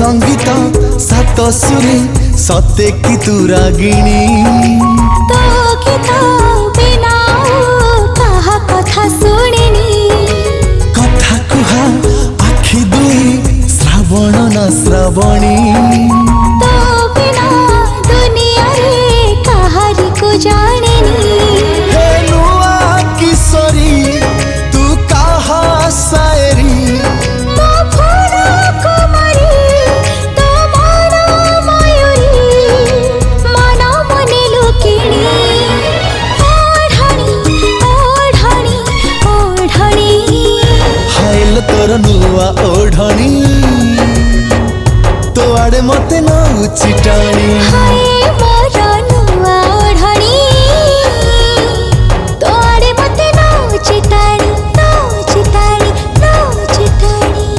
संगीत सात सुरे सते कि तू रागिणी तो गीत बिना कहा कथा सुनिनी कथा कुहा आखि दुई श्रावण न श्रावणी तो बिना दुनिया रे कहारी को जानिनी हे नुआ किशोरी तू कहा शायरी तो फूला कुमारी तो माना मयूरी माना मने लुकिनी ओढ़णी ओढ़णी ओढ़णी हाइल तोर नुआ ओढ़णी तो आड़े मते न चिटाणी हाय